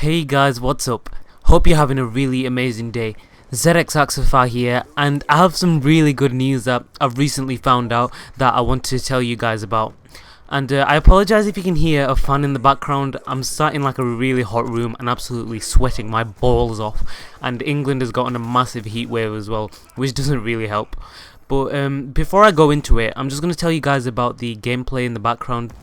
Hey guys, what's up? Hope you're having a really amazing day. ZX Axify here, and I have some really good news that I've recently found out that I want to tell you guys about. And I apologize if you can hear a fan in the background. I'm sat in like a really hot room and absolutely sweating my balls off. And England has gotten a massive heat wave as well, which doesn't really help. But before I go into it, I'm just going to tell you guys about the gameplay in the background.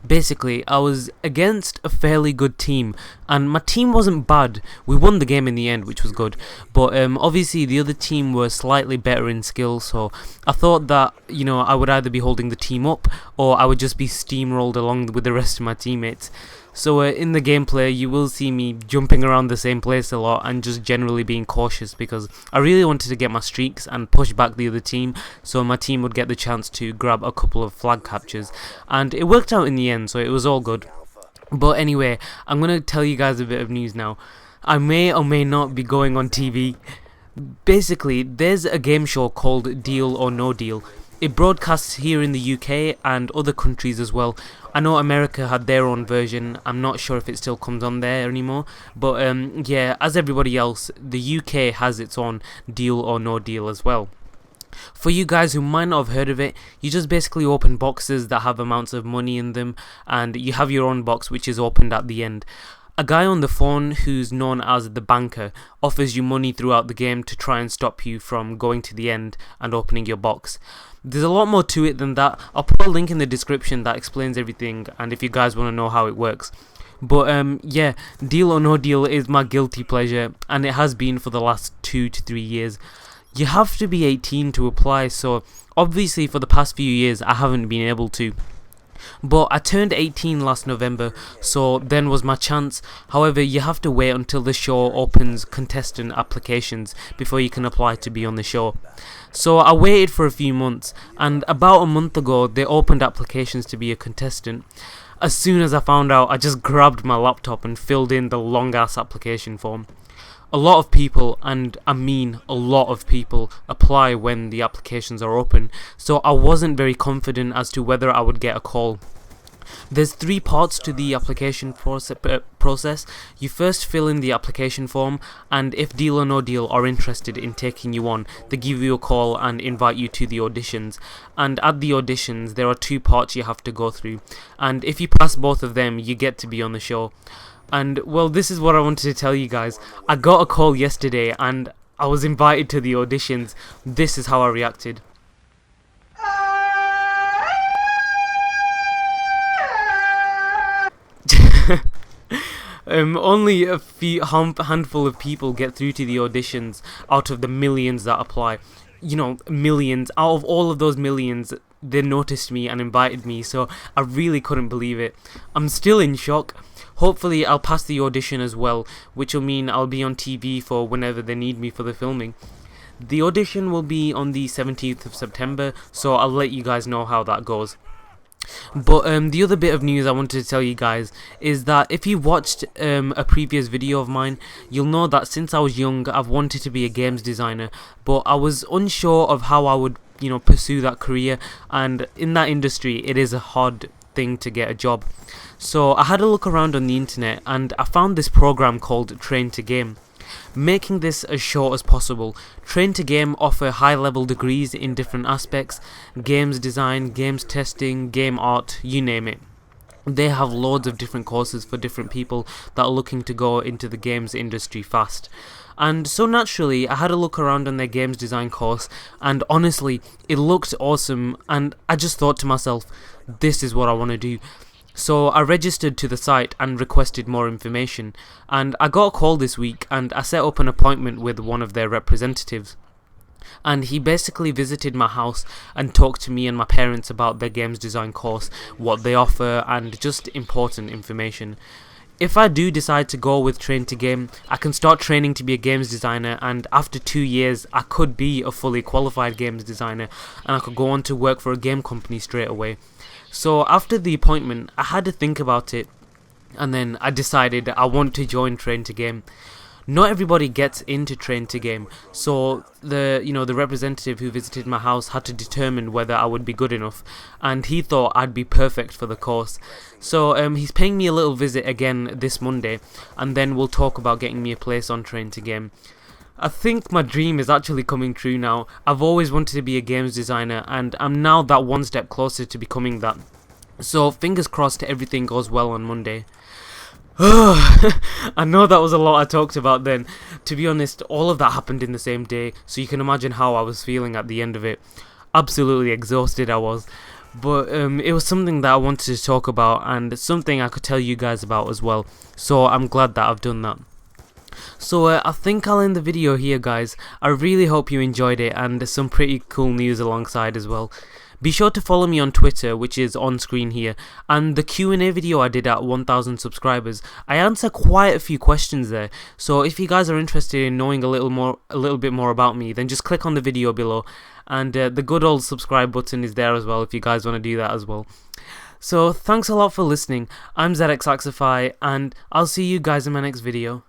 Basically, I was against a fairly good team, and my team wasn't bad. We won the game in the end, which was good. But obviously, the other team were slightly better in skill, so I thought that, I would either be holding the team up, or I would just be steamrolled along with the rest of my teammates. So in the gameplay, you will see me jumping around the same place a lot and just generally being cautious because I really wanted to get my streaks and push back the other team so my team would get the chance to grab a couple of flag captures. And it worked out in the end, so it was all good. But anyway, I'm going to tell you guys a bit of news now. I may or may not be going on TV. Basically, there's a game show called Deal or No Deal. It broadcasts here in the UK and other countries as well. I know America had their own version. I'm not sure if it still comes on there anymore. But yeah, as everybody else, the UK has its own Deal or No Deal as well. For you guys who might not have heard of it, you just basically open boxes that have amounts of money in them, and you have your own box which is opened at the end. A guy on the phone who's known as the banker offers you money throughout the game to try and stop you from going to the end and opening your box. There's a lot more to it than that. I'll put a link in the description that explains everything, and if you guys want to know how it works. But yeah, Deal or No Deal is my guilty pleasure, and it has been for the last 2 to 3 years. You have to be 18 to apply, so obviously for the past few years I haven't been able to. But I turned 18 last November, so then was my chance. However, you have to wait until the show opens contestant applications before you can apply to be on the show. So I waited for a few months, and about a month ago they opened applications to be a contestant. As soon as I found out, I just grabbed my laptop and filled in the long ass application form. A lot of people, and I mean a lot of people, apply when the applications are open, so I wasn't very confident as to whether I would get a call. There's 3 parts to the application process. You first fill in the application form, and if Deal or No Deal are interested in taking you on, they give you a call and invite you to the auditions. And at the auditions, there are 2 parts you have to go through, and if you pass both of them, you get to be on the show. And well, this is what I wanted to tell you guys. I got a call yesterday and I was invited to the auditions. This is how I reacted. Only a few handful of people get through to the auditions out of the millions that apply. Millions. Out of all of those millions, they noticed me and invited me, so I really couldn't believe it. I'm still in shock. Hopefully I'll pass the audition as well, which will mean I'll be on TV for whenever they need me for the filming. The audition will be on the 17th of September, so I'll let you guys know how that goes. But the other bit of news I wanted to tell you guys is that if you watched a previous video of mine, you'll know that since I was young I've wanted to be a games designer, but I was unsure of how I would pursue that career, and in that industry it is a hard thing to get a job. So I had a look around on the internet and I found this program called Train to Game. Making this as short as possible, Train to Game offer high level degrees in different aspects: games design, games testing, game art, you name it. They have loads of different courses for different people that are looking to go into the games industry fast. And so naturally, I had a look around on their games design course, and honestly, it looked awesome, and I just thought to myself, this is what I want to do. So I registered to the site and requested more information, and I got a call this week and I set up an appointment with one of their representatives. And he basically visited my house and talked to me and my parents about their games design course, what they offer, and just important information. If I do decide to go with Train to Game, I can start training to be a games designer, and after 2 years I could be a fully qualified games designer and I could go on to work for a game company straight away. So after the appointment I had to think about it, and then I decided I want to join Train to Game. not everybody gets into Train to Game, so the representative who visited my house had to determine whether I would be good enough, and he thought I'd be perfect for the course. So he's paying me a little visit again this Monday, and then we'll talk about getting me a place on Train to Game. I think my dream is actually coming true now. I've always wanted to be a games designer, and I'm now that one step closer to becoming that. So fingers crossed everything goes well on Monday. I know that was a lot I talked about then. To be honest, all of that happened in the same day, so you can imagine how I was feeling at the end of it. Absolutely exhausted I was. But it was something that I wanted to talk about, and something I could tell you guys about as well. So I'm glad that I've done that. So I think I'll end the video here, guys. I really hope you enjoyed it, and some pretty cool news alongside as well. Be sure to follow me on Twitter, which is on screen here, and the Q&A video I did at 1000 subscribers, I answer quite a few questions there. So if you guys are interested in knowing a little bit more about me, then just click on the video below, and the good old subscribe button is there as well if you guys want to do that as well. So thanks a lot for listening. I'm ZXaxify, and I'll see you guys in my next video.